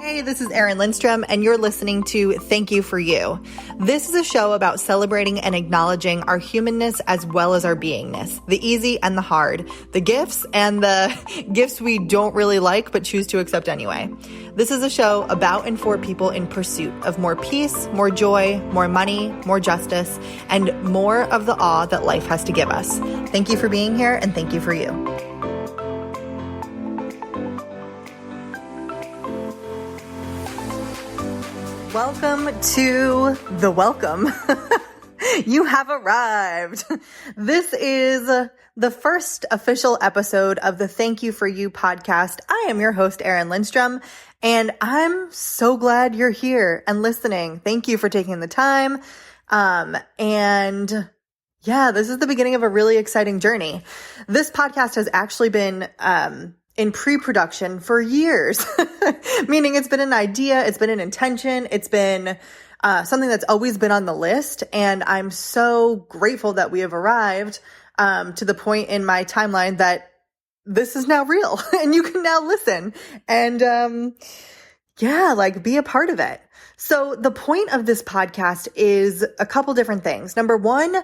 Hey, this is Erin Lindstrom, and you're listening to Thank You for You. This is a show about celebrating and acknowledging our humanness as well as our beingness, the easy and the hard, the gifts and the gifts we don't really like but choose to accept anyway. This is a show about and for people in pursuit of more peace, more joy, more money, more justice, and more of the awe that life has to give us. Thank you for being here, and thank you for you. Welcome to the welcome. You have arrived. This is the first official episode of the Thank You for You podcast. I am your host, Erin Lindstrom, and I'm so glad you're here and listening. Thank you for taking the time. And yeah, this is the beginning of a really exciting journey. This podcast has actually been, in pre-production for years, meaning it's been an idea, it's been an intention, it's been something that's always been on the list. And I'm so grateful that we have arrived to the point in my timeline that this is now real and you can now listen and be a part of it. So the point of this podcast is a couple different things. Number one,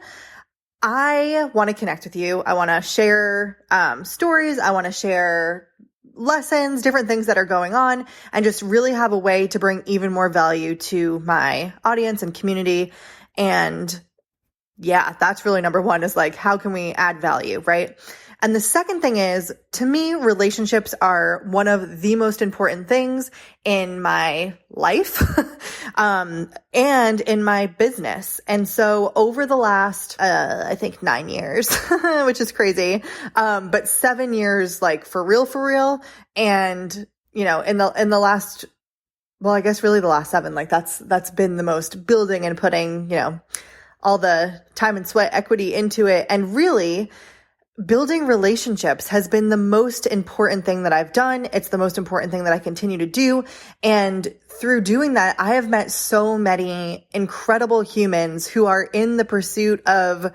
I want to connect with you. I want to share stories. I want to share lessons, different things that are going on, and just really have a way to bring even more value to my audience and community. And yeah, that's really number one, is like, how can we add value, right? And the second thing is, to me, relationships are one of the most important things in my life, and in my business. And so over the last, I think 9 years, which is crazy, but 7 years, like for real. And, you know, in the last, well, I guess really the last 7, like that's been the most building and putting, you know, all the time and sweat equity into it. And really, building relationships has been the most important thing that I've done. It's the most important thing that I continue to do. And through doing that, I have met so many incredible humans who are in the pursuit of,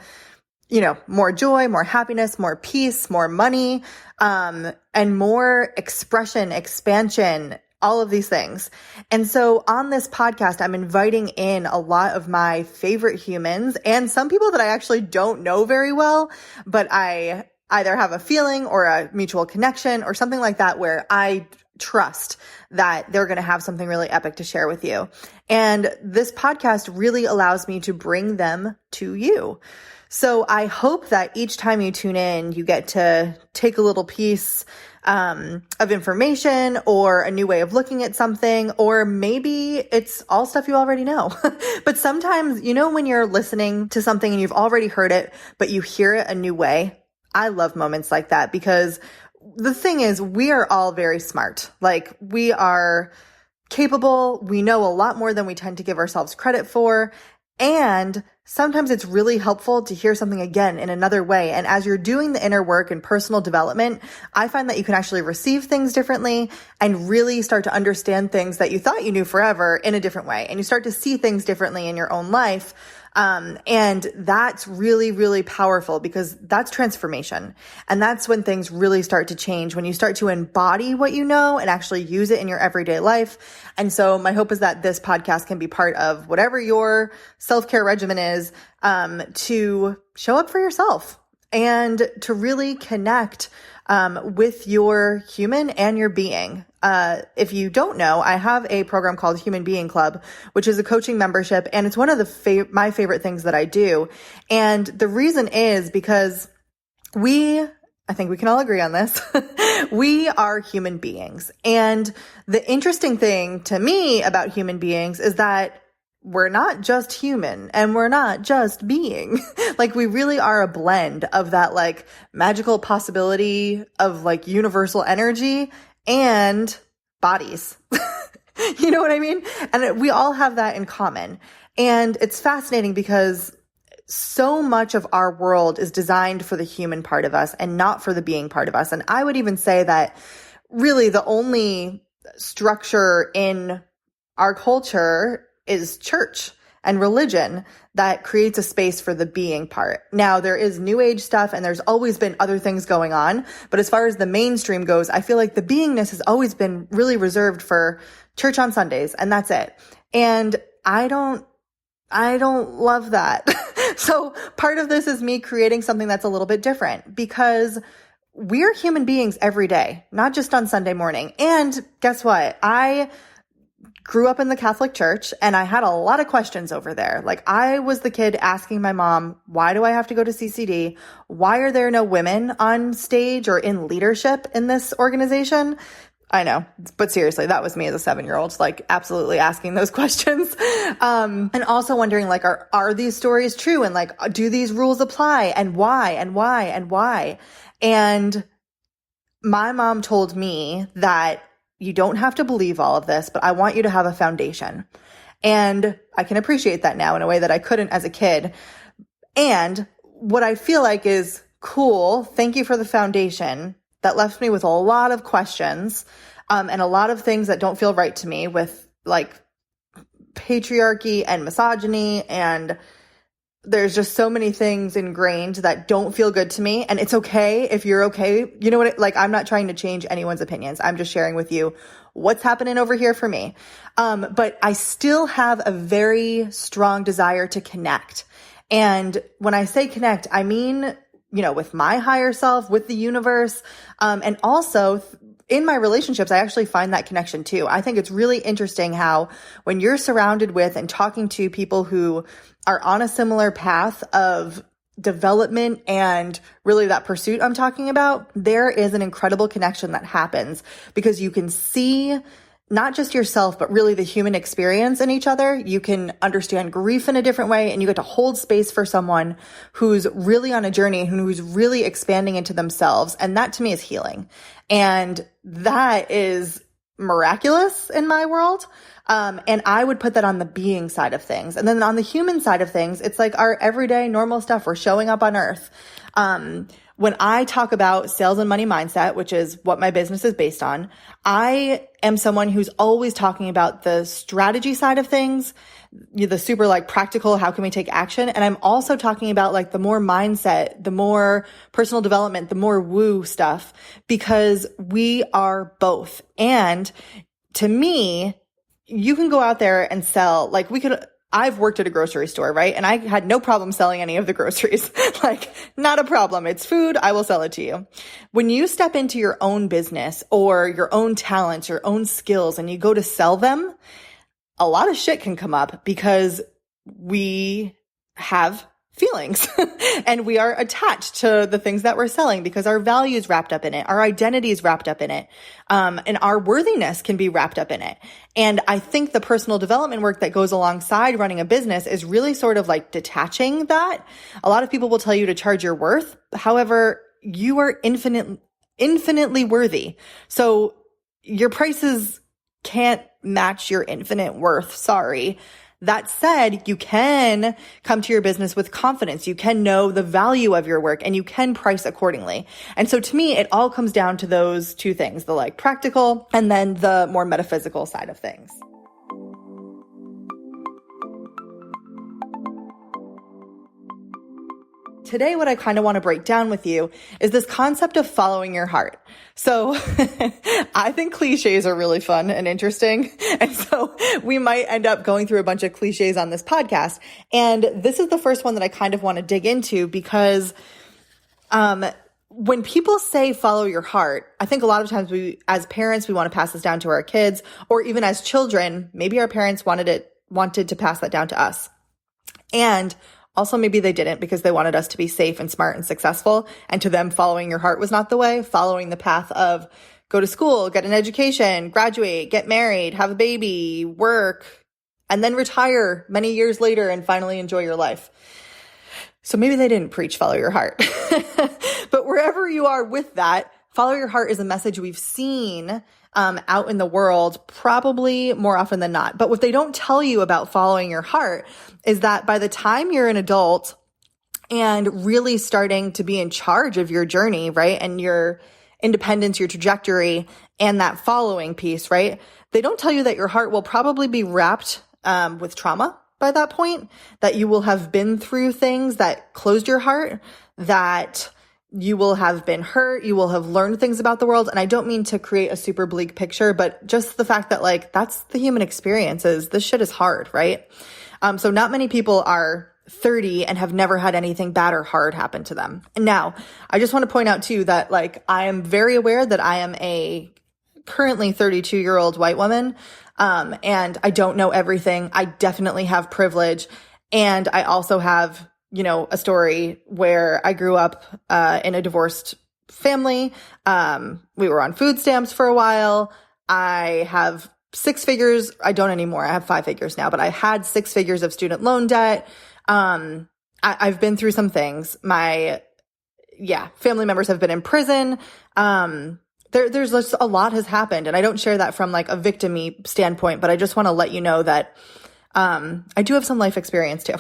you know, more joy, more happiness, more peace, more money, and more expression, expansion, all of these things. And so on this podcast, I'm inviting in a lot of my favorite humans and some people that I actually don't know very well, but I either have a feeling or a mutual connection or something like that where I trust that they're going to have something really epic to share with you. And this podcast really allows me to bring them to you. So I hope that each time you tune in, you get to take a little piece of information or a new way of looking at something, or maybe it's all stuff you already know. But sometimes, you know, when you're listening to something and you've already heard it, but you hear it a new way. I love moments like that, because the thing is, we are all very smart. Like, we are capable. We know a lot more than we tend to give ourselves credit for. And sometimes it's really helpful to hear something again in another way. And as you're doing the inner work and personal development, I find that you can actually receive things differently and really start to understand things that you thought you knew forever in a different way. And you start to see things differently in your own life. And that's really, really powerful, because that's transformation. And that's when things really start to change, when you start to embody what you know and actually use it in your everyday life. And so my hope is that this podcast can be part of whatever your self-care regimen is, to show up for yourself and to really connect with your human and your being. If you don't know, I have a program called Human Being Club, which is a coaching membership, and it's one of my favorite things that I do. And the reason is because I think we can all agree on this. We are human beings. And the interesting thing to me about human beings is that we're not just human and we're not just being. Like, we really are a blend of that, like, magical possibility of, like, universal energy and bodies. You know what I mean? And we all have that in common. And it's fascinating because so much of our world is designed for the human part of us and not for the being part of us. And I would even say that really the only structure in our culture is church. and religion that creates a space for the being part. Now, there is new age stuff and there's always been other things going on. But as far as the mainstream goes, I feel like the beingness has always been really reserved for church on Sundays, and that's it. And I don't love that. So part of this is me creating something that's a little bit different, because we're human beings every day, not just on Sunday morning. And guess what? I grew up in the Catholic Church and I had a lot of questions over there. Like, I was the kid asking my mom, why do I have to go to CCD? Why are there no women on stage or in leadership in this organization? I know, but seriously, that was me as a 7-year-old, like absolutely asking those questions. And also wondering, like, are these stories true? And like, do these rules apply? And why? And why? And why? And my mom told me that you don't have to believe all of this, but I want you to have a foundation. And I can appreciate that now in a way that I couldn't as a kid. And what I feel like is cool, thank you for the foundation, that left me with a lot of questions, and a lot of things that don't feel right to me, with like patriarchy and misogyny, and there's just so many things ingrained that don't feel good to me. And it's okay if you're okay. You know what? Like, I'm not trying to change anyone's opinions. I'm just sharing with you what's happening over here for me. But I still have a very strong desire to connect. And when I say connect, I mean, with my higher self, with the universe, and also in my relationships, I actually find that connection too. I think it's really interesting how when you're surrounded with and talking to people who are on a similar path of development and really that pursuit I'm talking about, there is an incredible connection that happens, because you can see not just yourself, but really the human experience in each other. You can understand grief in a different way, and you get to hold space for someone who's really on a journey, who's really expanding into themselves. And that to me is healing. And that is miraculous in my world. And I would put that on the being side of things. And then on the human side of things, it's like our everyday normal stuff. We're showing up on earth. When I talk about sales and money mindset, which is what my business is based on, I am someone who's always talking about the strategy side of things, the super like practical, how can we take action? And I'm also talking about like the more mindset, the more personal development, the more woo stuff, because we are both. And to me, you can go out there and sell, like I've worked at a grocery store, right? And I had no problem selling any of the groceries. Like, not a problem. It's food. I will sell it to you. When you step into your own business or your own talents, your own skills, and you go to sell them, a lot of shit can come up, because we have feelings and we are attached to the things that we're selling, because our values wrapped up in it, our identity is wrapped up in it, and our worthiness can be wrapped up in it. And I think the personal development work that goes alongside running a business is really sort of like detaching that. A lot of people will tell you to charge your worth. However, you are infinitely worthy. So your prices can't match your infinite worth. Sorry. That said, you can come to your business with confidence. You can know the value of your work, and you can price accordingly. And so to me, it all comes down to those two things, the like practical and then the more metaphysical side of things. Today, what I kind of want to break down with you is this concept of following your heart. So I think cliches are really fun and interesting. And so we might end up going through a bunch of cliches on this podcast. And this is the first one that I kind of want to dig into, because when people say follow your heart, I think a lot of times as parents, we want to pass this down to our kids, or even as children, maybe our parents wanted to pass that down to us. And also, maybe they didn't, because they wanted us to be safe and smart and successful. And to them, following your heart was not the way. Following the path of go to school, get an education, graduate, get married, have a baby, work, and then retire many years later and finally enjoy your life. So maybe they didn't preach follow your heart. But wherever you are with that, follow your heart is a message we've seen out in the world, probably more often than not. But what they don't tell you about following your heart is that by the time you're an adult and really starting to be in charge of your journey, right, and your independence, your trajectory, and that following piece, right, they don't tell you that your heart will probably be wrapped with trauma by that point, that you will have been through things that closed your heart, that you will have been hurt, you will have learned things about the world. And I don't mean to create a super bleak picture, but just the fact that like, that's the human experience is this shit is hard, right? So not many people are 30 and have never had anything bad or hard happen to them. And now I just want to point out too that like, I am very aware that I am a currently 32-year-old white woman. And I don't know everything. I definitely have privilege. And I also have, a story where I grew up, in a divorced family. We were on food stamps for a while. I have 6 figures. I don't anymore. I have 5 figures now, but I had 6 figures of student loan debt. I've been through some things. My family members have been in prison. There's just a lot has happened, and I don't share that from like a victim-y standpoint, but I just want to let you know that I do have some life experience too.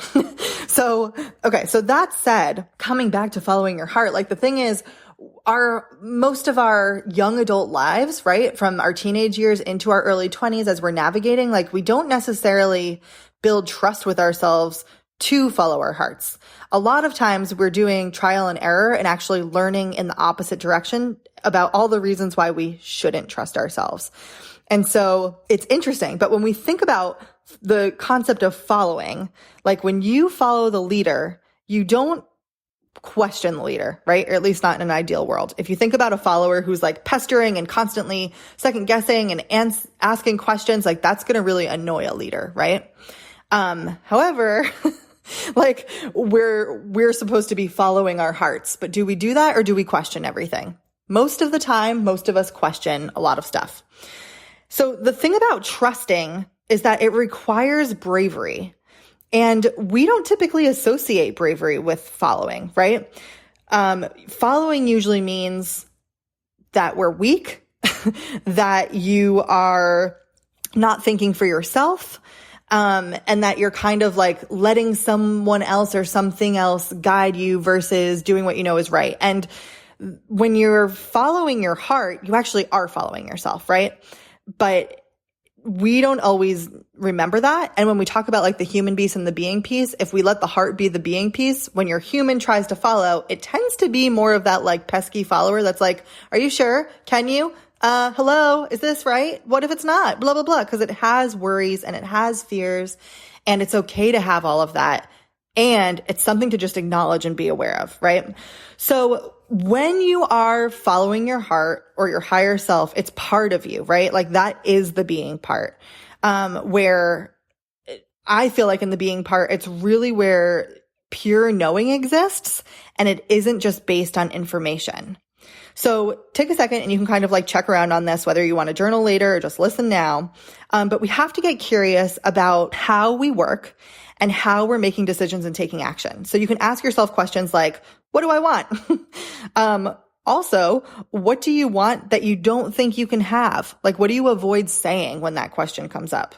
So that said, coming back to following your heart, like the thing is, most of our young adult lives, right, from our teenage years into our early 20s as we're navigating, like we don't necessarily build trust with ourselves to follow our hearts. A lot of times we're doing trial and error and actually learning in the opposite direction about all the reasons why we shouldn't trust ourselves. And so it's interesting. But when we think about the concept of following, like when you follow the leader, you don't question the leader, right? Or at least not in an ideal world. If you think about a follower who's like pestering and constantly second guessing and asking questions, like that's going to really annoy a leader, right? However, like we're supposed to be following our hearts, but do we do that or do we question everything? Most of the time, most of us question a lot of stuff. So the thing about trusting is that it requires bravery. And we don't typically associate bravery with following, right? Following usually means that we're weak, that you are not thinking for yourself, and that you're kind of like letting someone else or something else guide you versus doing what you know is right. And when you're following your heart, you actually are following yourself, right? But we don't always remember that. And when we talk about like the human piece and the being piece, if we let the heart be the being piece, when your human tries to follow, it tends to be more of that like pesky follower that's like, are you sure? Can you? Hello, is this right? What if it's not? Blah, blah, blah. Because it has worries and it has fears, and it's okay to have all of that. And it's something to just acknowledge and be aware of, right? So when you are following your heart or your higher self, it's part of you, right? Like that is the being part. Where I feel like in the being part, it's really where pure knowing exists, and it isn't just based on information. So take a second and you can kind of like check around on this, whether you want to journal later or just listen now. But we have to get curious about how we work and how we're making decisions and taking action. So you can ask yourself questions like, what do I want? Also, what do you want that you don't think you can have? Like, what do you avoid saying when that question comes up?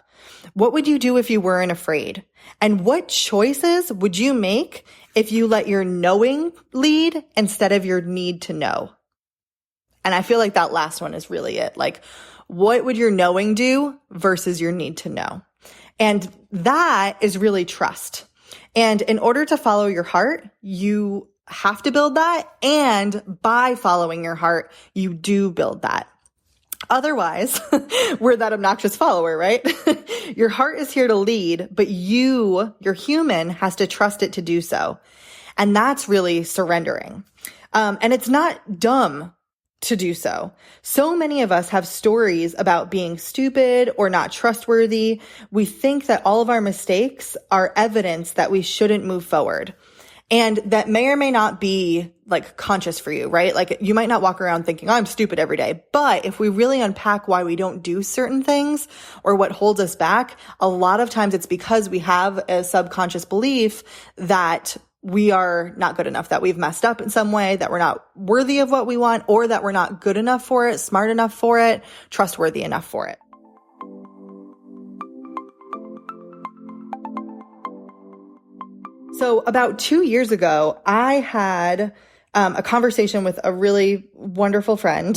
What would you do if you weren't afraid? And what choices would you make if you let your knowing lead instead of your need to know? And I feel like that last one is really it. Like, what would your knowing do versus your need to know? And that is really trust. And in order to follow your heart, you have to build that. And by following your heart, you do build that. Otherwise, we're that obnoxious follower, right? Your heart is here to lead, but your human, has to trust it to do so. And that's really surrendering. And it's not dumb to do so. So many of us have stories about being stupid or not trustworthy. We think that all of our mistakes are evidence that we shouldn't move forward. And that may or may not be like conscious for you, right? Like you might not walk around thinking, oh, I'm stupid every day. But if we really unpack why we don't do certain things or what holds us back, a lot of times it's because we have a subconscious belief that we are not good enough, that we've messed up in some way, that we're not worthy of what we want, or that we're not good enough for it, smart enough for it, trustworthy enough for it. So about 2 years ago, I had a conversation with a really wonderful friend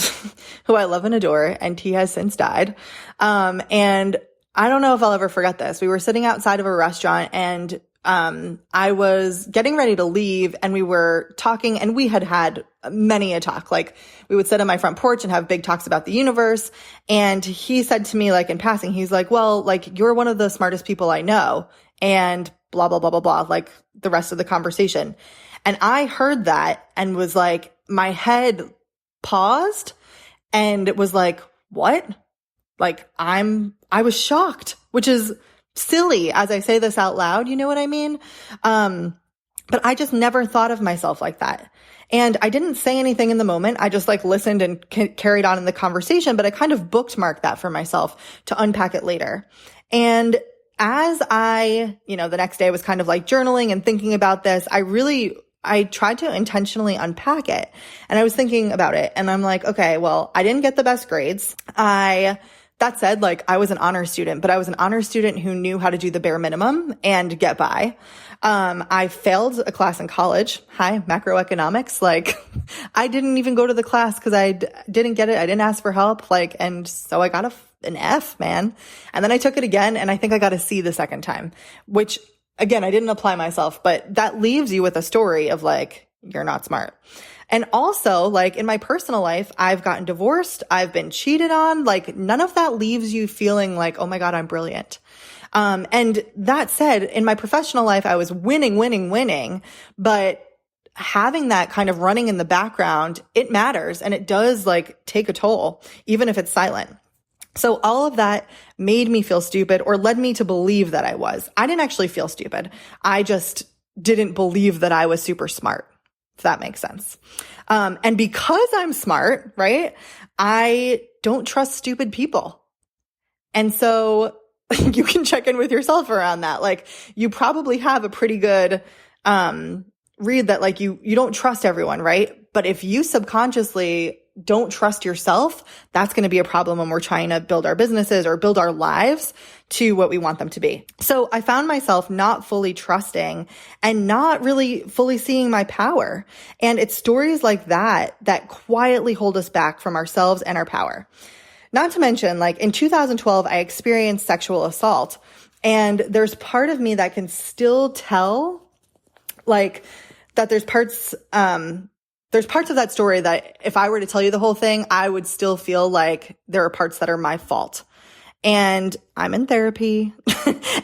who I love and adore, and he has since died. And I don't know if I'll ever forget this. We were sitting outside of a restaurant and I was getting ready to leave and we were talking and we had many a talk. Like we would sit on my front porch and have big talks about the universe. And he said to me, like in passing, he's like, well, like you're one of the smartest people I know and blah, blah, blah, blah, blah, like the rest of the conversation. And I heard that and was like, my head paused and it was like, what? Like I was shocked, which is silly as I say this out loud, you know what I mean? But I just never thought of myself like that. And I didn't say anything in the moment. I just like listened and carried on in the conversation, but I kind of bookmarked that for myself to unpack it later. And as I, the next day was kind of like journaling and thinking about this, I tried to intentionally unpack it and I was thinking about it and I'm like, okay, well, I didn't get the best grades. That said, like I was an honor student, but I was an honor student who knew how to do the bare minimum and get by. I failed a class in college. Hi, macroeconomics. Like I didn't even go to the class because I didn't get it. I didn't ask for help. And so I got an F, man. And then I took it again and I think I got a C the second time, which again, I didn't apply myself, but that leaves you with a story of like, you're not smart. And also, like in my personal life, I've gotten divorced. I've been cheated on. Like none of that leaves you feeling like, oh my God, I'm brilliant. And that said, in my professional life, I was winning, but having that kind of running in the background, it matters and it does like take a toll, even if it's silent. So all of that made me feel stupid or led me to believe that I was. I didn't actually feel stupid. I just didn't believe that I was super smart, if that makes sense. And because I'm smart, right, I don't trust stupid people. And so you can check in with yourself around that. Like you probably have a pretty good read that like you don't trust everyone, right? But if you subconsciously don't trust yourself, that's going to be a problem when we're trying to build our businesses or build our lives to what we want them to be. So I found myself not fully trusting and not really fully seeing my power. And it's stories like that that quietly hold us back from ourselves and our power. Not to mention, like in 2012, I experienced sexual assault, and there's part of me that can still tell, like, that there's parts of that story that if I were to tell you the whole thing, I would still feel like there are parts that are my fault. And I'm in therapy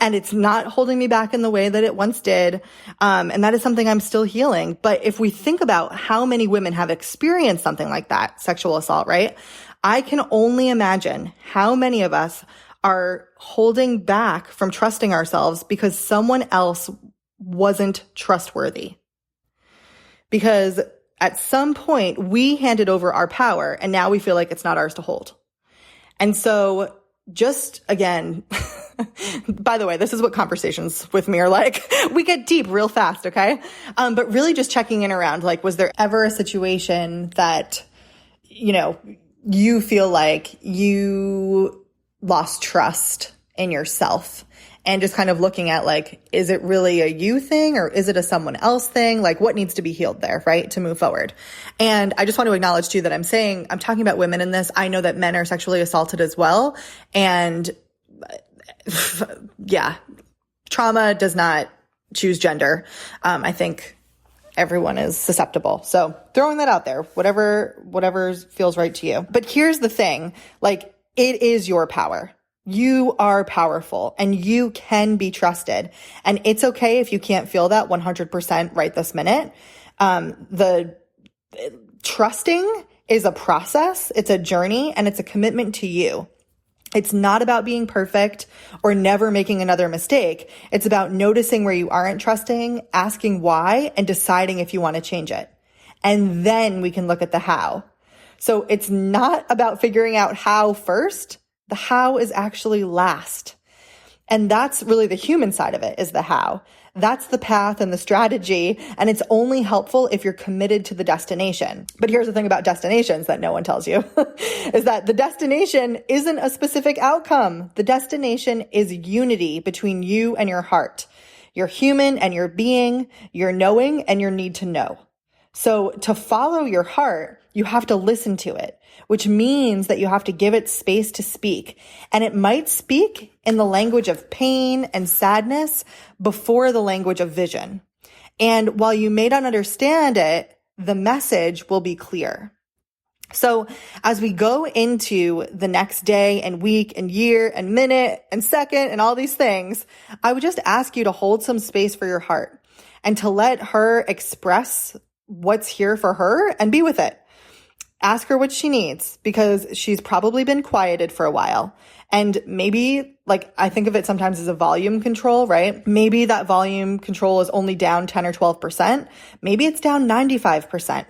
and it's not holding me back in the way that it once did. And that is something I'm still healing. But if we think about how many women have experienced something like that, sexual assault, right? I can only imagine how many of us are holding back from trusting ourselves because someone else wasn't trustworthy. Because at some point we handed over our power and now we feel like it's not ours to hold. And so just again, by the way, this is what conversations with me are like. We get deep real fast, okay? But really just checking in around, like, was there ever a situation that, you feel like you lost trust in yourself? And just kind of looking at like, is it really a you thing or is it a someone else thing? Like what needs to be healed there, right? To move forward. And I just want to acknowledge too that I'm talking about women in this. I know that men are sexually assaulted as well. And yeah, trauma does not choose gender. I think everyone is susceptible. So throwing that out there, whatever feels right to you. But here's the thing, like it is your power. You are powerful and you can be trusted. And it's okay if you can't feel that 100% right this minute. The trusting is a process. It's a journey and it's a commitment to you. It's not about being perfect or never making another mistake. It's about noticing where you aren't trusting, asking why, and deciding if you want to change it. And then we can look at the how. So it's not about figuring out how first. The how is actually last. And that's really the human side of it, is the how. That's the path and the strategy. And it's only helpful if you're committed to the destination. But here's the thing about destinations that no one tells you, is that the destination isn't a specific outcome. The destination is unity between you and your heart, your human and your being, your knowing and your need to know. So to follow your heart you have to listen to it, which means that you have to give it space to speak. And it might speak in the language of pain and sadness before the language of vision. And while you may not understand it, the message will be clear. So as we go into the next day and week and year and minute and second and all these things, I would just ask you to hold some space for your heart and to let her express what's here for her and be with it. Ask her what she needs, because she's probably been quieted for a while. And maybe, like, I think of it sometimes as a volume control, right? Maybe that volume control is only down 10 or 12%. Maybe it's down 95%.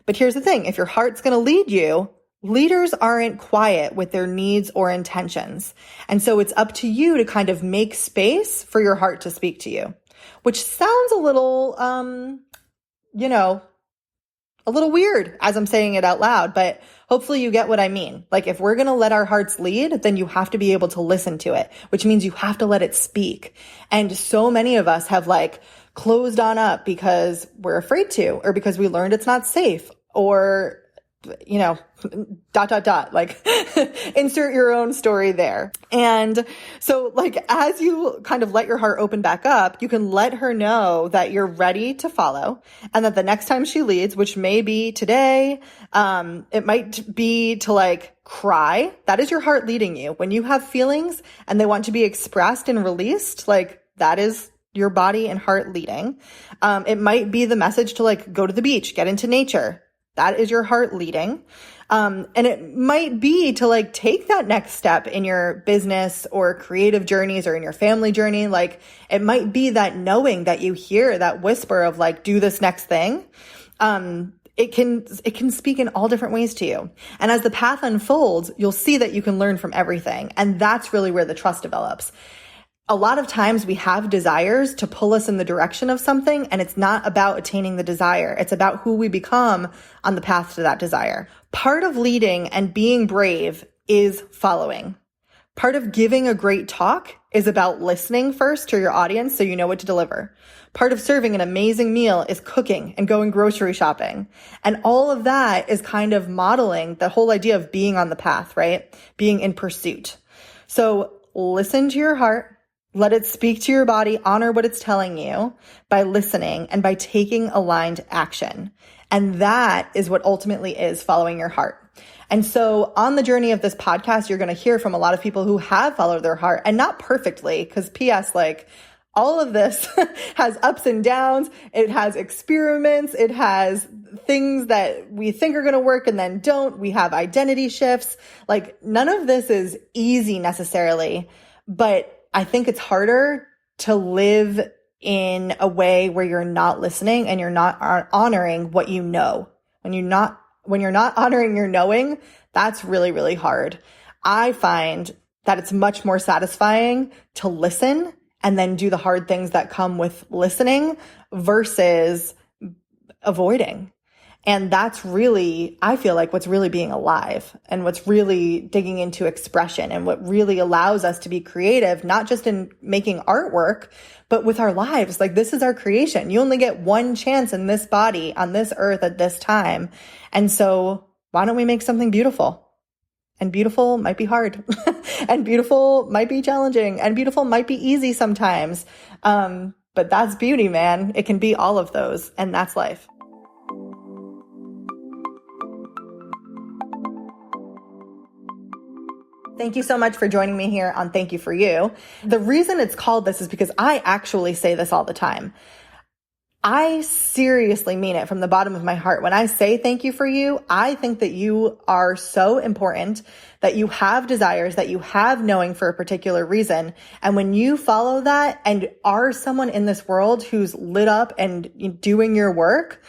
But here's the thing. If your heart's going to lead you, leaders aren't quiet with their needs or intentions. And so it's up to you to kind of make space for your heart to speak to you, which sounds a little, a little weird as I'm saying it out loud, but hopefully you get what I mean. Like, if we're going to let our hearts lead, then you have to be able to listen to it, which means you have to let it speak. And so many of us have closed on up because we're afraid to, or because we learned it's not safe, or, insert your own story there. And so as you kind of let your heart open back up, you can let her know that you're ready to follow, and that the next time she leads, which may be today, it might be to cry. That is your heart leading you. When you have feelings and they want to be expressed and released, that is your body and heart leading. It might be the message to go to the beach, get into nature. That is your heart leading. And it might be to take that next step in your business or creative journeys or in your family journey. It might be that knowing that you hear that whisper of do this next thing. It can speak in all different ways to you. And as the path unfolds, you'll see that you can learn from everything. And that's really where the trust develops. A lot of times we have desires to pull us in the direction of something, and it's not about attaining the desire. It's about who we become on the path to that desire. Part of leading and being brave is following. Part of giving a great talk is about listening first to your audience so you know what to deliver. Part of serving an amazing meal is cooking and going grocery shopping. And all of that is kind of modeling the whole idea of being on the path, right? Being in pursuit. So listen to your heart. Let it speak to your body, honor what it's telling you by listening and by taking aligned action. And that is what ultimately is following your heart. And so on the journey of this podcast, you're going to hear from a lot of people who have followed their heart, and not perfectly, because PS, all of this has ups and downs. It has experiments. It has things that we think are going to work and then don't. We have identity shifts. None of this is easy necessarily, but I think it's harder to live in a way where you're not listening and you're not honoring what you know. When you're not honoring your knowing, that's really, really hard. I find that it's much more satisfying to listen and then do the hard things that come with listening versus avoiding. And that's really, I feel what's really being alive and what's really digging into expression and what really allows us to be creative, not just in making artwork, but with our lives. This is our creation. You only get one chance in this body on this earth at this time. And so why don't we make something beautiful? And beautiful might be hard and beautiful might be challenging and beautiful might be easy sometimes. But that's beauty, man. It can be all of those, and that's life. Thank you so much for joining me here on Thank You For You. The reason it's called this is because I actually say this all the time. I seriously mean it from the bottom of my heart. When I say thank you for you, I think that you are so important, that you have desires, that you have knowing for a particular reason. And when you follow that and are someone in this world who's lit up and doing your work,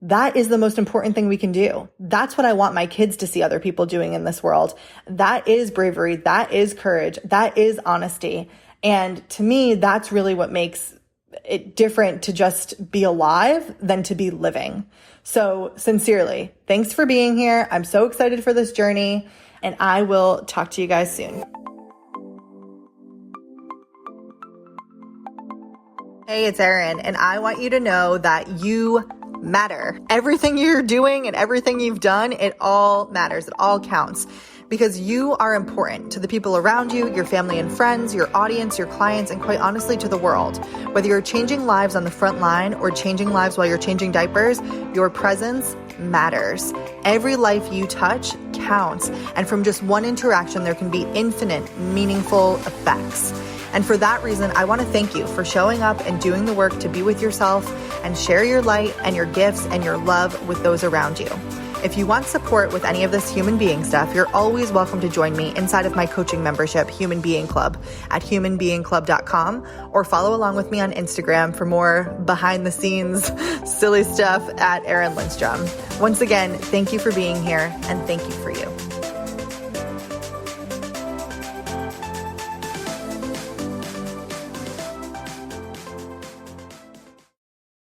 that is the most important thing we can do. That's what I want my kids to see other people doing in this world. That is bravery. That is courage. That is honesty. And to me, that's really what makes it different to just be alive than to be living. So sincerely, thanks for being here. I'm so excited for this journey, and I will talk to you guys soon. Hey, it's Erin, and I want you to know that you matter. Everything you're doing and everything you've done, it all matters. It all counts. Because you are important to the people around you, your family and friends, your audience, your clients, and quite honestly to the world. Whether you're changing lives on the front line or changing lives while you're changing diapers, your presence matters. Every life you touch counts. And from just one interaction, there can be infinite, meaningful effects. And for that reason, I want to thank you for showing up and doing the work to be with yourself and share your light and your gifts and your love with those around you. If you want support with any of this human being stuff, you're always welcome to join me inside of my coaching membership, Human Being Club, at humanbeingclub.com, or follow along with me on Instagram for more behind the scenes silly stuff at Erin Lindstrom. Once again, thank you for being here and thank you for you.